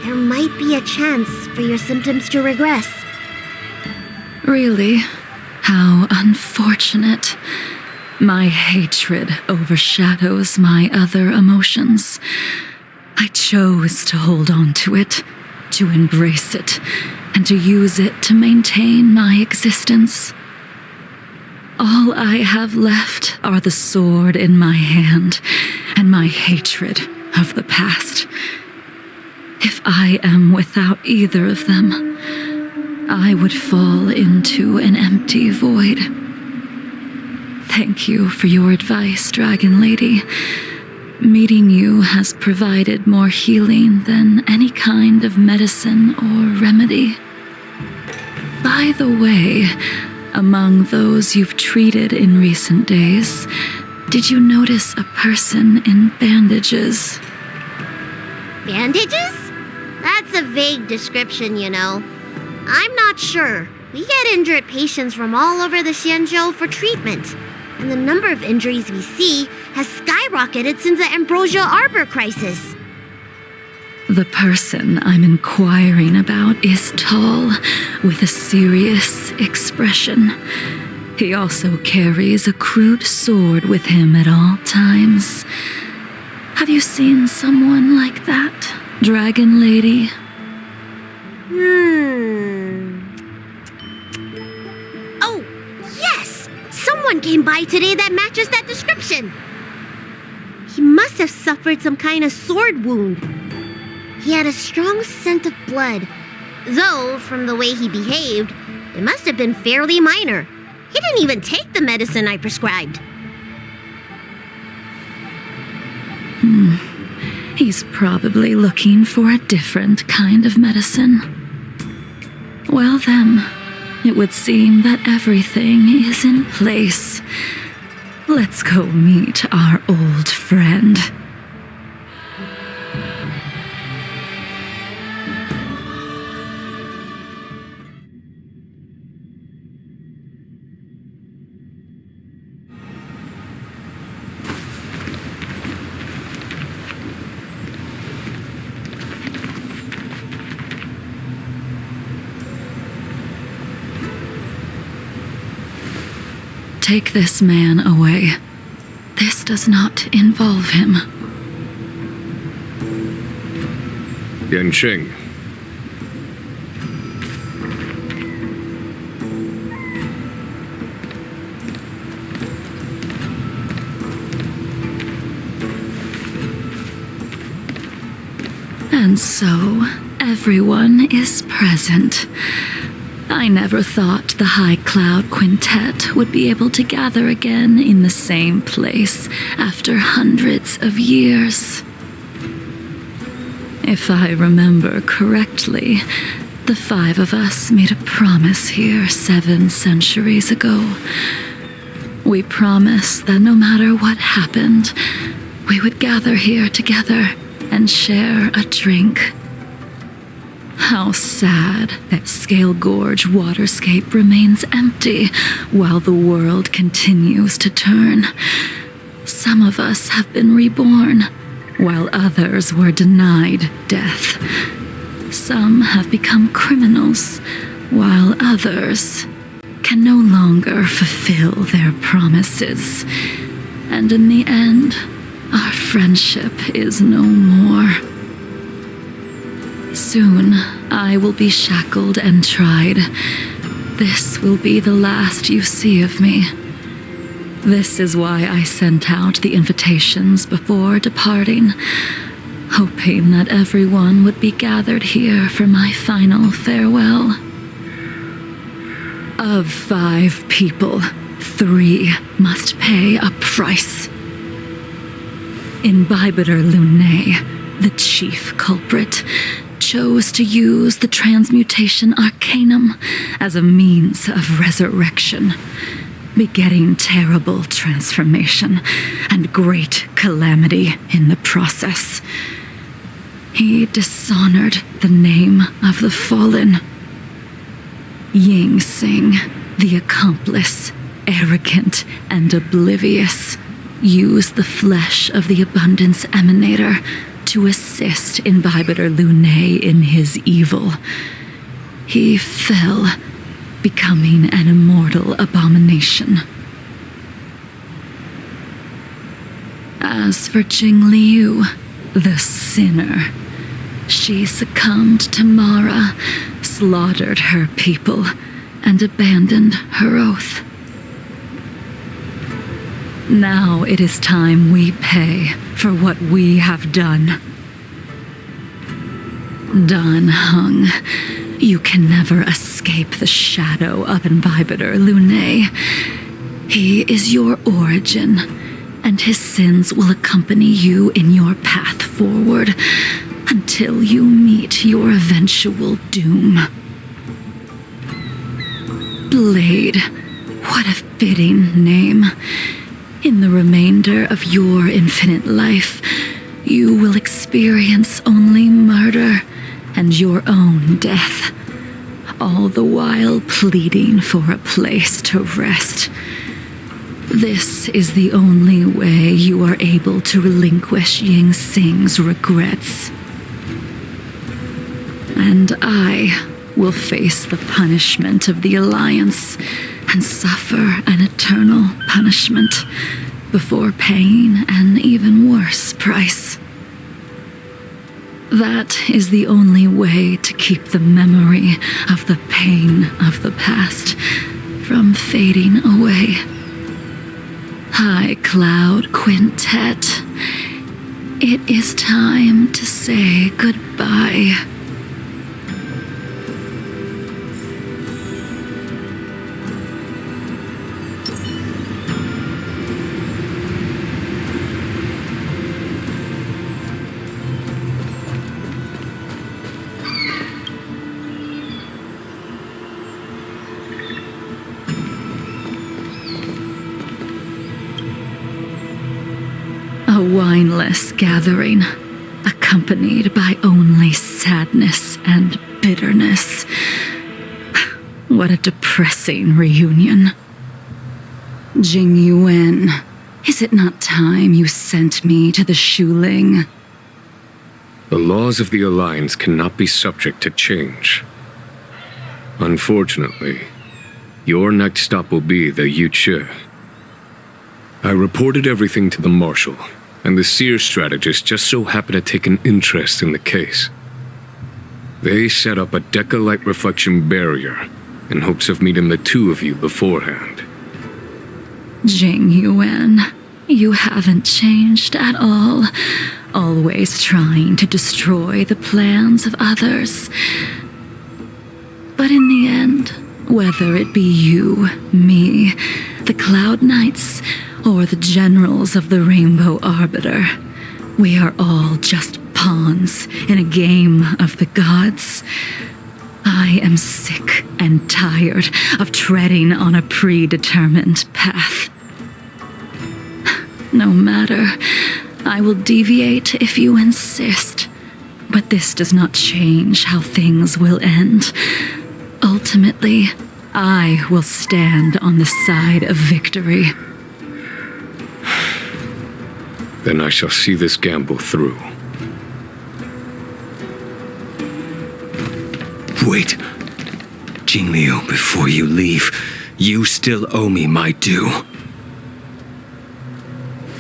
there might be a chance for your symptoms to regress. Really? How unfortunate. My hatred overshadows my other emotions. I chose to hold on to it, to embrace it, and to use it to maintain my existence. All I have left are the sword in my hand and my hatred of the past. If I am without either of them, I would fall into an empty void. Thank you for your advice, Dragon Lady. Meeting you has provided more healing than any kind of medicine or remedy. By the way, among those you've treated in recent days, did you notice a person in bandages? Bandages? That's a vague description, you know. I'm not sure. We get injured patients from all over the Xianzhou for treatment, and the number of injuries we see has skyrocketed since the Ambrosia Arbor crisis. The person I'm inquiring about is tall, with a serious expression. He also carries a crude sword with him at all times. Have you seen someone like that, Dragon Lady? Oh, yes! Someone came by today that matches that description. He must have suffered some kind of sword wound. He had a strong scent of blood, though from the way he behaved, it must have been fairly minor. He didn't even take the medicine I prescribed. He's probably looking for a different kind of medicine. Well then, it would seem that everything is in place. Let's go meet our old friend. Take this man away. This does not involve him. Yanqing. And so, everyone is present. I never thought the High Cloud Quintet would be able to gather again in the same place after hundreds of years. If I remember correctly, the 5 of us made a promise here 7 centuries ago. We promised that no matter what happened, we would gather here together and share a drink. How sad that Scale Gorge waterscape remains empty while the world continues to turn. Some of us have been reborn, while others were denied death. Some have become criminals, while others can no longer fulfill their promises. And in the end, our friendship is no more. Soon, I will be shackled and tried. This will be the last you see of me. This is why I sent out the invitations before departing, hoping that everyone would be gathered here for my final farewell. Of 5 people, 3 must pay a price. Imbibitor Lunae, the chief culprit, chose to use the transmutation arcanum as a means of resurrection, begetting terrible transformation and great calamity in the process. He dishonored the name of the fallen. Ying Sing, the accomplice, arrogant and oblivious, used the flesh of the Abundance Emanator to assist Imbibitor Lunae in his evil. He fell, becoming an immortal abomination. As for Jingliu, the sinner, she succumbed to Mara, slaughtered her people, and abandoned her oath. Now it is time we pay for what we have done. Dan Heng, you can never escape the shadow of Imbibitor Lunae. He is your origin, and his sins will accompany you in your path forward until you meet your eventual doom. Blade, what a fitting name. In the remainder of your infinite life, you will experience only murder and your own death, all the while pleading for a place to rest. This is the only way you are able to relinquish Ying Sing's regrets. And I will face the punishment of the Alliance and suffer an eternal punishment before paying an even worse price. That is the only way to keep the memory of the pain of the past from fading away. High Cloud Quintet, it is time to say goodbye. A wineless gathering, accompanied by only sadness and bitterness. What a depressing reunion. Jing Yuan, is it not time you sent me to the Shuling? The laws of the Alliance cannot be subject to change. Unfortunately, your next stop will be the Yuchi. I reported everything to the Marshal, and the Seer strategist just so happened to take an interest in the case. They set up a Deca-light reflection barrier in hopes of meeting the 2 of you beforehand. Jing Yuan, You haven't changed at all, always trying to destroy the plans of others. But in the end, whether it be you, me, the Cloud Knights, or the generals of the Rainbow Arbiter, we are all just pawns in a game of the gods. I am sick and tired of treading on a predetermined path. No matter, I will deviate if you insist, but this does not change how things will end. Ultimately, I will stand on the side of victory. Then I shall see this gamble through. Wait. Jingliu, before you leave, you still owe me my due.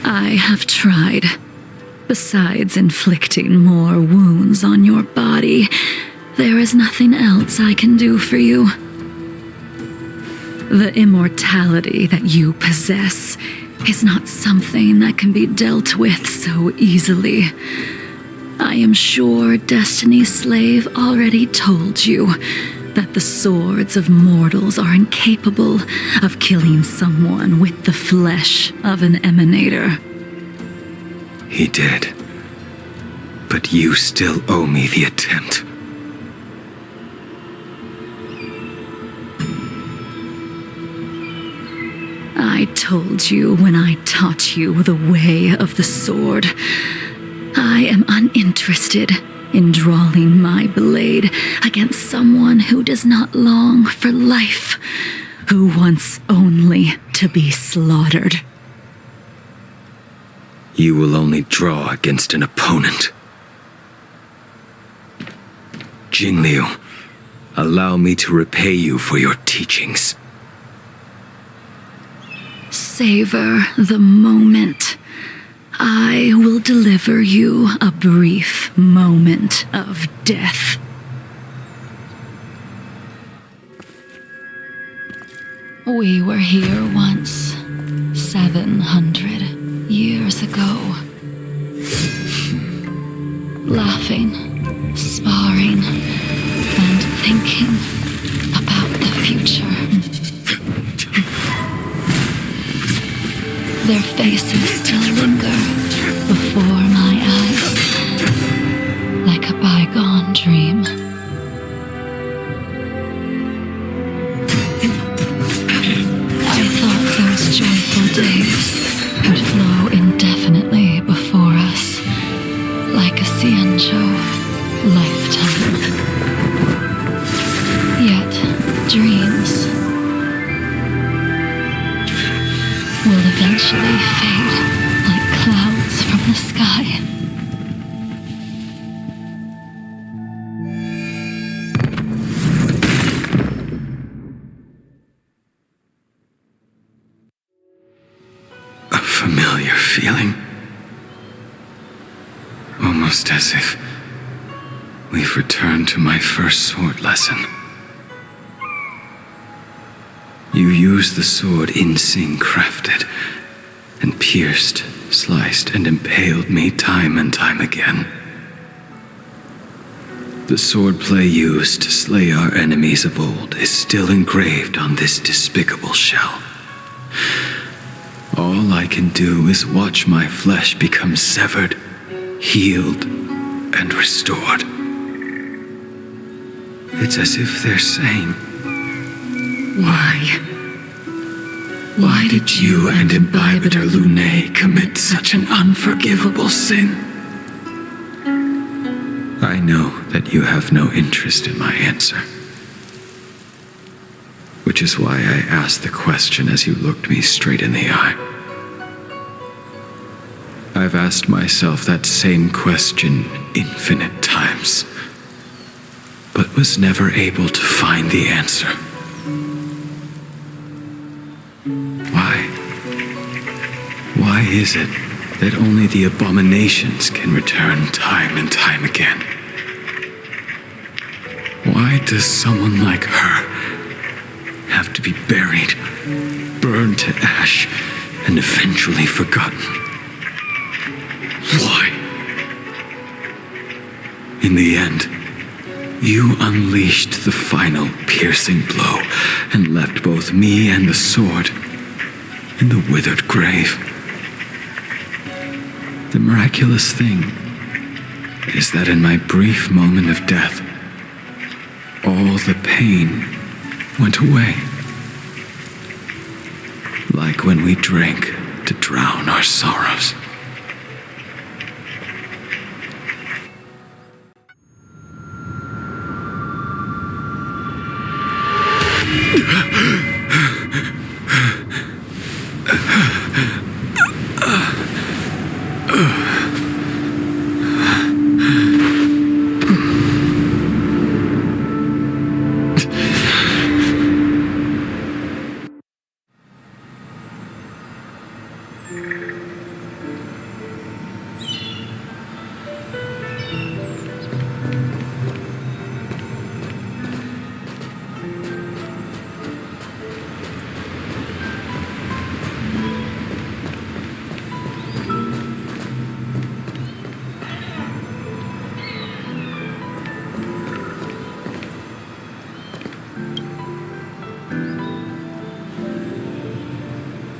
I have tried. Besides inflicting more wounds on your body, there is nothing else I can do for you. The immortality that you possess is not something that can be dealt with so easily. I am sure Destiny's Slave already told you that the swords of mortals are incapable of killing someone with the flesh of an emanator. He did. But you still owe me the attempt. I told you when I taught you the way of the sword. I am uninterested in drawing my blade against someone who does not long for life, who wants only to be slaughtered. You will only draw against an opponent. Jingliu, allow me to repay you for your teachings. Savor the moment. I will deliver you a brief moment of death. We were here once, 700 years ago. Laughing, sparring, and thinking about the future. Their faces still linger before my eyes, like a bygone dream. I thought those joyful days could flow indefinitely before us, like a Xianzhou lifetime. Yet, dreams will eventually fade like clouds from the sky. A familiar feeling. Almost as if we've returned to my first sword lesson. You used the sword Insing crafted, and pierced, sliced, and impaled me time and time again. The swordplay used to slay our enemies of old is still engraved on this despicable shell. All I can do is watch my flesh become severed, healed, and restored. It's as if they're saying, Why? Why did you and Imbibitor Lunae commit such an unforgivable sin? I know that you have no interest in my answer. Which is why I asked the question as you looked me straight in the eye. I've asked myself that same question infinite times, but was never able to find the answer. Why is it that only the abominations can return time and time again? Why does someone like her have to be buried, burned to ash, and eventually forgotten. Why? In the end, you unleashed the final piercing blow and left both me and the sword in the withered grave. The miraculous thing is that in my brief moment of death, all the pain went away. Like when we drink to drown our sorrows.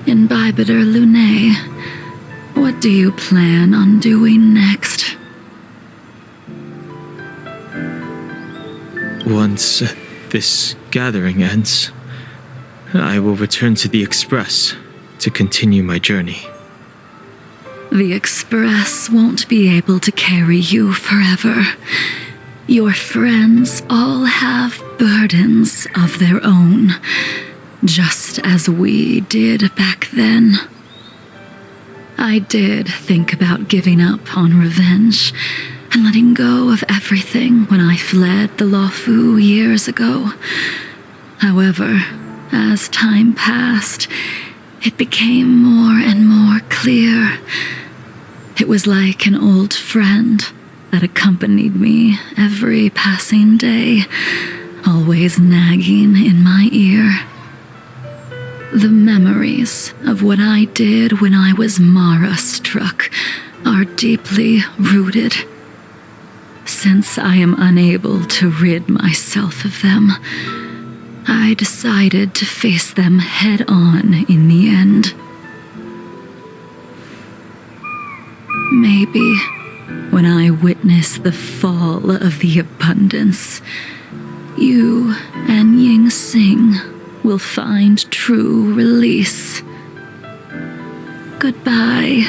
Imbibitor Lunae, what do you plan on doing next? Once this gathering ends, I will return to the Express to continue my journey. The Express won't be able to carry you forever. Your friends all have burdens of their own, just as we did back then. I did think about giving up on revenge and letting go of everything when I fled the Luofu years ago. However, as time passed, it became more and more clear. It was like an old friend that accompanied me every passing day, always nagging in my ear. The memories of what I did when I was Mara-struck are deeply rooted. Since I am unable to rid myself of them, I decided to face them head-on in the end. Maybe when I witness the fall of the abundance, you and Ying Sing will find true release. Goodbye,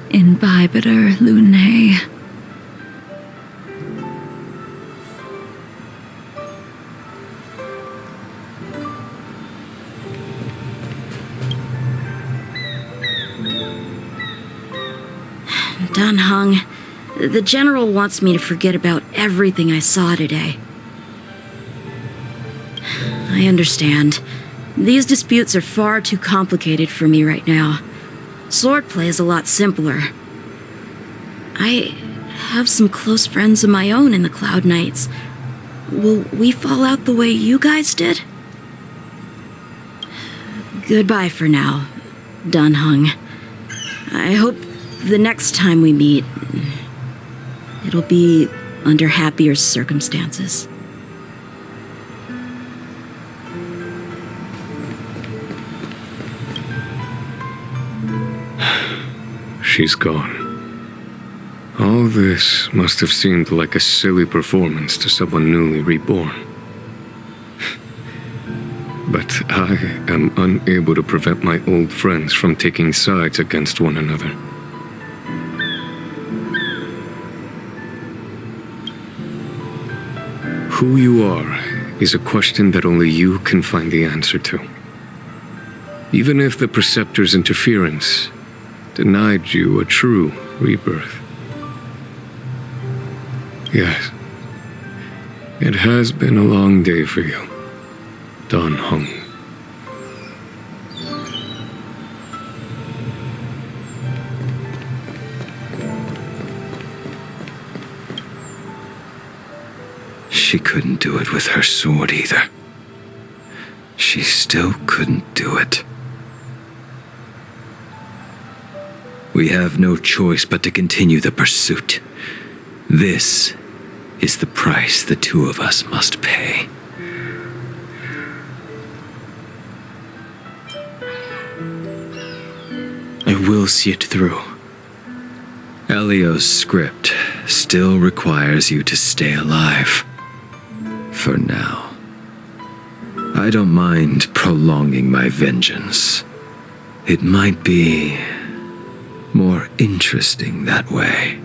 Imbibitor Lunae. Dan Heng, the General wants me to forget about everything I saw today. I understand. These disputes are far too complicated for me right now. Swordplay is a lot simpler. I have some close friends of my own in the Cloud Knights. Will we fall out the way you guys did? Goodbye for now, Dan Heng. I hope the next time we meet, it'll be under happier circumstances. She's gone. All this must have seemed like a silly performance to someone newly reborn. But I am unable to prevent my old friends from taking sides against one another. Who you are is a question that only you can find the answer to. Even if the Preceptor's interference denied you a true rebirth. Yes, it has been a long day for you, Dan Heng. She couldn't do it with her sword either. She still couldn't do it. We have no choice but to continue the pursuit. This is the price the two of us must pay. I will see it through. Elio's script still requires you to stay alive. For now. I don't mind prolonging my vengeance. It might be more interesting that way.